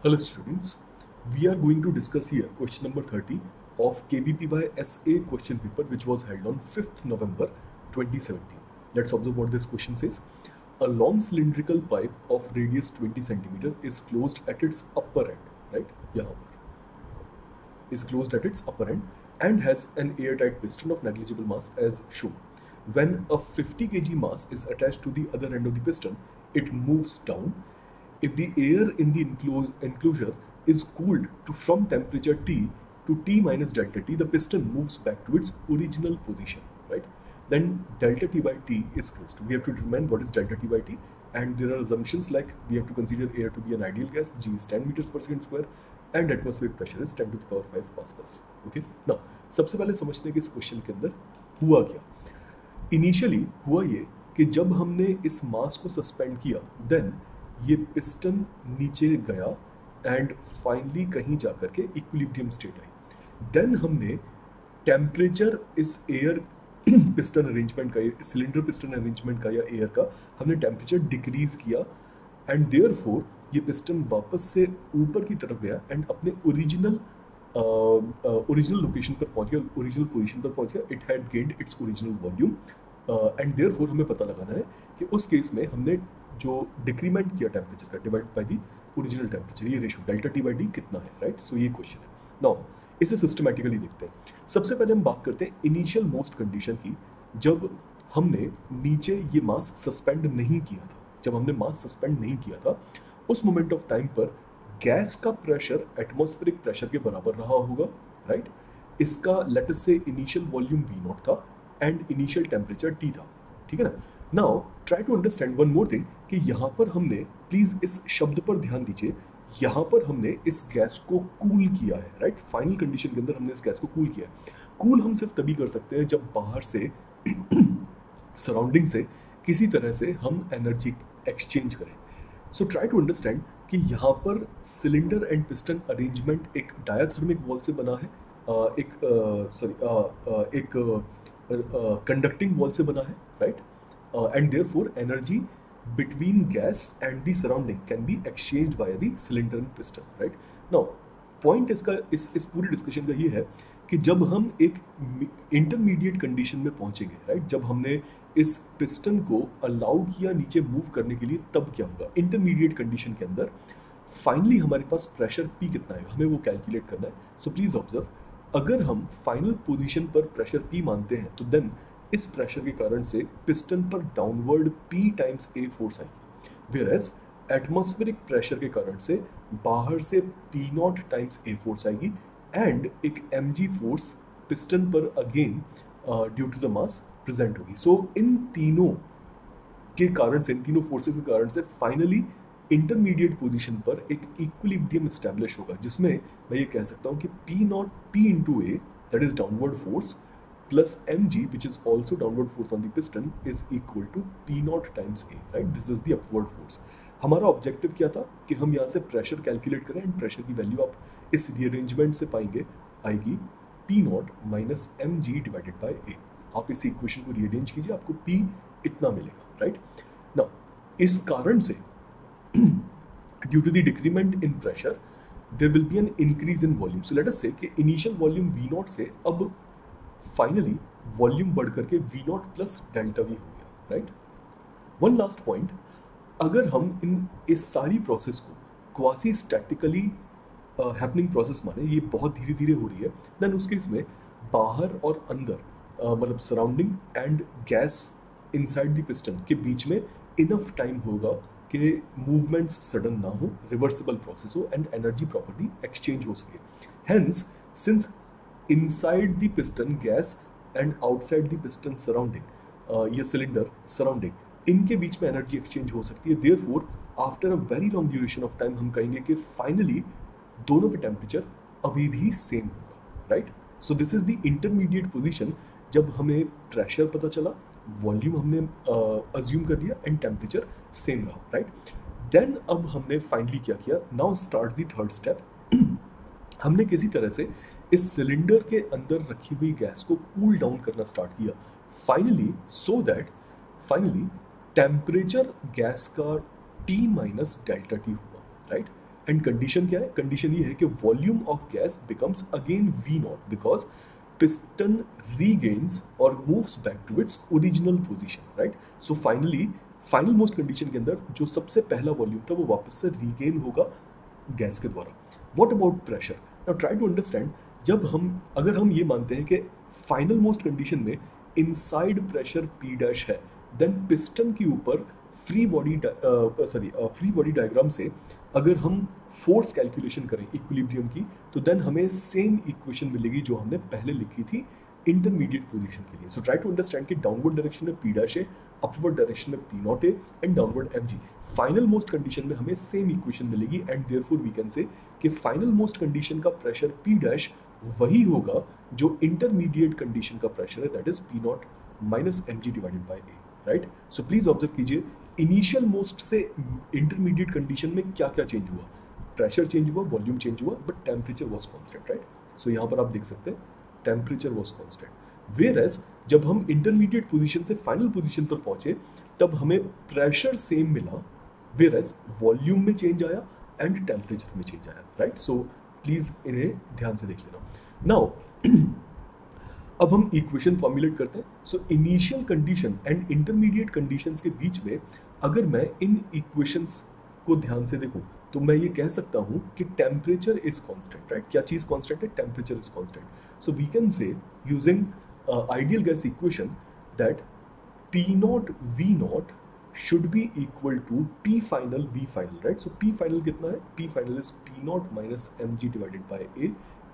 Hello students, we are going to discuss here question number 30 of KVPY SA question paper which was held on 5th November 2017. Let's observe what this question says. A long cylindrical pipe of radius 20 centimeter is closed at its upper end, right? यहाँ पर is closed at its upper end and has an airtight piston of negligible mass as shown. When a 50 kg mass is attached to the other end of the piston, it moves down. If the air in the enclosure is cooled from temperature T to T minus delta T, the piston moves back to its original position, right? Then delta T by T is closed. We have to determine what is delta T by T, and there are assumptions like we have to consider air to be an ideal gas, G is 10 meters per second square, and atmospheric pressure is 10 to the power 5 pascals. Okay, now सबसे पहले समझते हैं कि इस question के अंदर हुआ क्या. इनिशियली हुआ ये कि जब हमने इस मास को सस्पेंड किया, देन ये पिस्टन नीचे गया एंड फाइनली कहीं जाकर के इक्विलिब्रियम स्टेट आई. देन हमने टेम्परेचर इस एयर पिस्टन अरेंजमेंट का, सिलेंडर पिस्टन अरेंजमेंट का या एयर का, हमने टेम्परेचर डिक्रीज किया एंड देयरफॉर ये पिस्टन वापस से ऊपर की तरफ गया एंड अपने ओरिजिनल लोकेशन पर पहुंच गया, ओरिजिनल पोजीशन पर पहुंच गया. It had gained its original volume and therefore हमें पता लगाना है कि उस केस में हमने जो डिक्रीमेंट किया टेम्परेचर का divide by the original temperature, ये ratio delta T by D कितना है, राइट? सो ये क्वेश्चन है. नाउ इसे सिस्टमैटिकली देखते हैं. सबसे पहले हम बात करते हैं इनिशियल मोस्ट कंडीशन की, जब हमने नीचे ये मास सस्पेंड नहीं किया था. जब हमने मास सस्पेंड नहीं किया था उस मोमेंट ऑफ टाइम पर गैस का प्रेशर एटमॉस्फेरिक प्रेशर के बराबर रहा होगा, राइट? इसका लेट अस से इनिशियल वॉल्यूम V0 था एंड इनिशियल टेम्परेचर T था, ठीक है ना. Now try to understand one more thing कि यहाँ पर हमने, प्लीज इस शब्द पर ध्यान दीजिए, यहाँ पर हमने इस गैस को कूल किया है, राइट? फाइनल कंडीशन के अंदर हमने इस गैस को कूल किया है. कूल हम सिर्फ तभी कर सकते हैं जब बाहर से सराउंडिंग से किसी तरह से हम एनर्जी एक्सचेंज करें. सो ट्राई टू अंडरस्टैंड कि यहाँ पर सिलेंडर एंड पिस्टन अरेंजमेंट एक डायाथर्मिक वॉल से बना है, एक कंडक्टिंग वॉल से बना है, right? And therefore energy between gas and the surrounding can be exchanged via the cylinder and piston, right? Now point इसका इस पूरी डिस्कशन का ये है कि जब हम एक इंटरमीडिएट कंडीशन में पहुंचेंगे, राइट? जब हमने इस पिस्टन को अलाउ किया नीचे मूव करने के लिए, तब क्या होगा इंटरमीडिएट कंडीशन के अंदर. फाइनली हमारे पास प्रेशर P कितना है, हमें वो कैलकुलेट करना है. सो प्लीज ऑब्जर्व, अगर हम फाइनल पोजीशन पर प्रेशर P मानते हैं तो देन इस प्रेशर के कारण से पिस्टन पर downward P times A force आएगी, वेयरएज एटमॉस्फेरिक प्रेशर के कारण से बाहर से P0 टाइम्स A फोर्स आएगी एंड एक mg फोर्स पिस्टन पर again due to the mass present होगी. सो इन तीनों के कारण से, इन तीनों फोर्सेस के कारण से फाइनली इंटरमीडिएट पोजीशन पर एक इक्विलिब्रियम एस्टैब्लिश होगा, जिसमें मैं ये कह सकता हूँ कि P into A, that is downward force, plus mg which is also downward force on the piston is equal to P0 times A, right? This is the upward force. हमारा objective क्या था कि हम यहाँ से प्रेशर कैलकुलेट करें and pressure की value आप इस रीअरेंजमेंट से पाएंगे, आएगी P0 minus mg divided by A. आप इस इक्वेशन को रीअरेंज कीजिए, आपको P इतना मिलेगा, राइट? नाउ इस कारण से due to the decrement in pressure there will be an increase in volume. So let us say कि इनिशियल वॉल्यूम V0 से अब फाइनली वॉल्यूम बढ़ करके V0 प्लस डेल्टा V हो गया, राइट? वन लास्ट पॉइंट, अगर हम इस सारी प्रोसेस को क्वासी स्टैटिकली हैपनिंग प्रोसेस माने, ये बहुत धीरे धीरे हो रही है, देन उस केस में बाहर और अंदर मतलब surrounding and gas inside the piston के बीच में इनफ टाइम होगा कि मूवमेंट्स सडन ना हो, रिवर्सिबल प्रोसेस हो एंड एनर्जी प्रॉपर्टी एक्सचेंज हो सके. Hence since inside the piston gas and outside the piston surrounding, ये सिलेंडर सराउंडिंग, इनके बीच में एनर्जी एक्सचेंज हो सकती है. Therefore after a very long duration of time हम कहेंगे कि फाइनली दोनों का टेम्परेचर अभी भी सेम होगा, right? So this is the intermediate position जब हमें प्रेशर पता चला, वॉल्यूम हमने अज्यूम कर लिया एंड टेम्परेचर सेम रहा, राइट? देन अब हमने फाइनली क्या किया, now start the third step. हमने किसी तरह से इस सिलेंडर के अंदर रखी हुई गैस को कूल डाउन करना स्टार्ट किया finally, so that finally temperature gas का T माइनस डेल्टा T हुआ, राइट? एंड कंडीशन क्या है? कंडीशन ये है कि volume of gas becomes again V naught because piston regains or moves back to its original position, right? So finally final most condition के अंदर जो सबसे पहला वॉल्यूम था वो वापस से रीगेन होगा गैस के द्वारा. What about pressure? Now try to understand. जब अगर हम ये मानते हैं कि फाइनल मोस्ट कंडीशन में इनसाइड प्रेशर P डैश है, देन पिस्टन के ऊपर फ्री बॉडी डायग्राम से अगर हम फोर्स कैलकुलेशन करें इक्विलिब्रियम की, तो देन हमें सेम इक्वेशन मिलेगी जो हमने पहले लिखी थी इंटरमीडिएट पोजीशन के लिए. सो ट्राई टू अंडरस्टैंड कि डाउनवर्ड डायरेक्शन में P डैश है, अपवर्ड डायरेक्शन में P नॉट है and downward mg. Final most condition में हमें सेम इक्वेशन मिलेगी and therefore we can say कि फाइनल मोस्ट कंडीशन का प्रेशर P डैश वही होगा जो इंटरमीडिएट कंडीशन का प्रेशर है, that is P naught minus mg divided by A, right? So please observe कीजिए इनिशियल मोस्ट से इंटरमीडिएट कंडीशन में क्या क्या चेंज हुआ. प्रेशर चेंज हुआ, वॉल्यूम चेंज हुआ, but temperature was constant, right? So यहाँ पर आप देख सकते हैं temperature was constant. Whereas जब हम इंटरमीडिएट पोजीशन से फाइनल पोजीशन पर पहुंचे तब हमें प्रेशर सेम मिला, वेयर एज वॉल्यूम में चेंज आया एंड टेम्परेचर में चेंज आया, राइट? सो प्लीज इन्हें ध्यान से देख लेना. नाउ अब हम इक्वेशन फॉर्मुलेट करते हैं. So initial condition and intermediate conditions के बीच में अगर मैं इन इक्वेशंस को ध्यान से देखूं तो मैं ये कह सकता हूं कि टेम्परेचर इज कांस्टेंट, राइट? क्या चीज कांस्टेंट है? Temperature is constant. So we can say using ideal gas equation that P naught V naught should be equal to P final V final, right? So P final कितना है? P final is P naught minus mg divided by A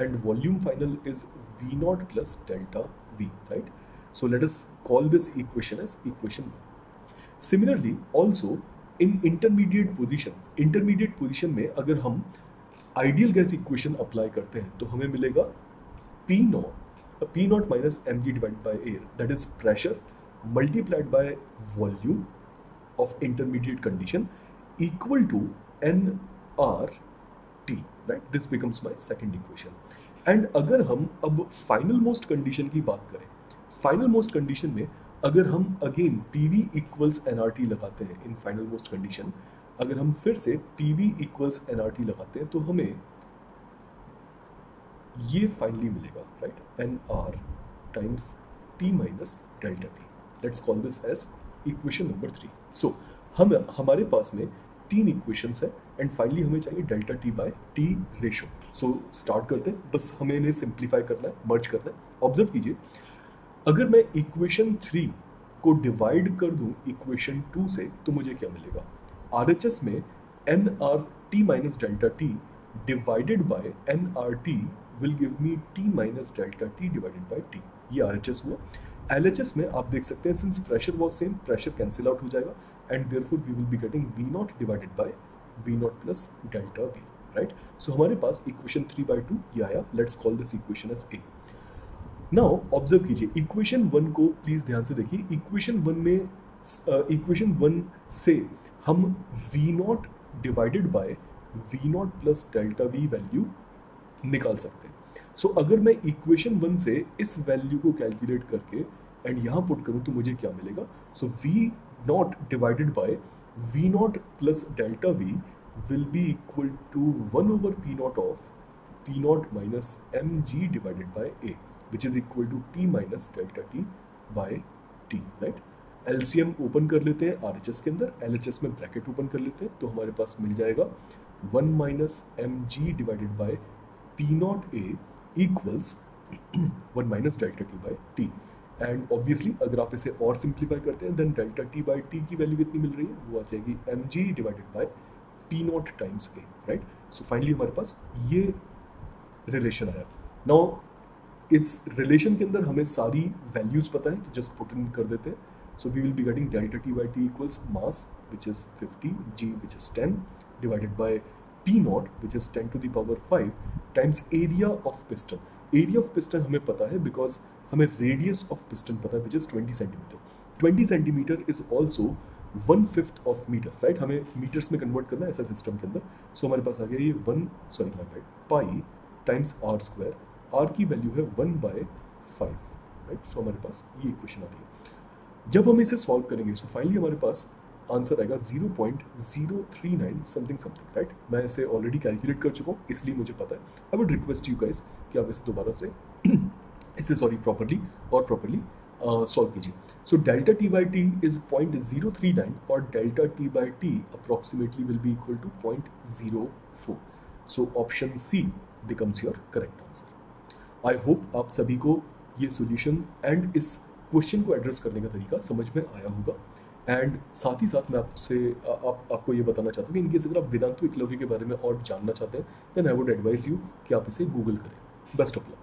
and volume final is V naught plus delta V, right? So let us call this equation as equation 1. Similarly also in intermediate position में अगर हम ideal gas equation apply करते हैं तो हमें मिलेगा P naught minus mg divided by air, that is pressure multiplied by volume of intermediate condition equal to nRT, right? This becomes my second equation. And अगर हम अब final most condition की बात करें, final most condition में अगर हम again PV equals nRT लगाते हैं in final most condition, अगर हम फिर से PV equals nRT लगाते हैं तो हमें ये फाइनली मिलेगा, right? nR times T minus delta T. Let's call this as equation number 3. सो हमारे पास में 3 इक्वेशंस है एंड फाइनली हमें चाहिए delta T by T ratio. So start करते हैं, बस हमें इन्हें सिंप्लीफाई करना है, मर्ज करना है. ऑब्जर्व कीजिए अगर मैं इक्वेशन 3 को डिवाइड कर दूं इक्वेशन 2 से तो मुझे क्या मिलेगा? RHS में N R T minus delta T divided by N R T will give me T minus delta T divided by T. ये RHS हुआ. LHS में आप देख सकते हैं since pressure was same, pressure cancel out हो जाएगा and therefore we will be getting V naught divided by V naught plus delta V, right? So हमारे पास इक्वेशन 3/2 ये आया. Let's call this equation as A. Now observe कीजिए equation 1 को please ध्यान से देखिए. इक्वेशन 1 में इक्वेशन 1 से हम V naught divided by V naught plus delta V value निकाल सकते हैं. सो अगर मैं इक्वेशन 1 से इस वैल्यू को कैलकुलेट करके एंड यहाँ पुट करूँ तो मुझे क्या मिलेगा? So V naught divided by V naught plus delta V will be equal to 1 over P naught of P naught minus mg divided by A which is equal to T minus delta T by T, right? LCM open कर लेते हैं RHS के अंदर, LHS में bracket open कर लेते हैं तो हमारे पास मिल जाएगा 1 minus mg divided by P naught A equals 1 minus delta t by t. And obviously अगर आप इसे और सिंप्लीफाई करते हैं then delta T by T की वैल्यू कितनी मिल रही है? वो आ जाएगी mg divided by P naught times A, right? So finally हमारे पास ये रिलेशन आया. नाउ इस रिलेशन के अंदर हमें सारी वैल्यूज पता है तो जस्ट पुट इन कर देते हैं. So we will be getting delta T by T equals mass which is 50, g which is 10 divided by P naught which is 10 to the power 5 times area of piston. Area of piston हमें पता है because हमें radius of piston पता है which is 20 centimetre. 20 centimetre is also 1/5 of metre, right? हमें metres में convert करना है ऐसा सिस्टम के अंदर. सो हमारे पास आ गया ये pi times R square. R की वैल्यू है 1/5, राइट? सो हमारे पास ये इक्वेशन आ रही है. जब हम इसे सॉल्व करेंगे सो फाइनली हमारे पास आंसर आएगा 0.039 समथिंग समथिंग, राइट। मैं इसे ऑलरेडी कैलकुलेट कर चुका हूँ, इसलिए मुझे पता है। I would request you guys कि आप इसे दोबारा से इसे प्रॉपरली सॉल्व कीजिए। So delta T by T is 0.039 और delta T by T approximately will be equal to 0.04। So option C becomes your correct answer. I hope आप सभी को ये सोल्यूशन एंड इस क्वेश्चन को एड्रेस करने का तरीका समझ में आया होगा। एंड साथ ही साथ मैं आपको ये बताना चाहता हूँ कि इनकेस अगर आप वेदांतु एकलव्य के बारे में और जानना चाहते हैं, then I would advise you कि आप इसे गूगल करें। Best of luck.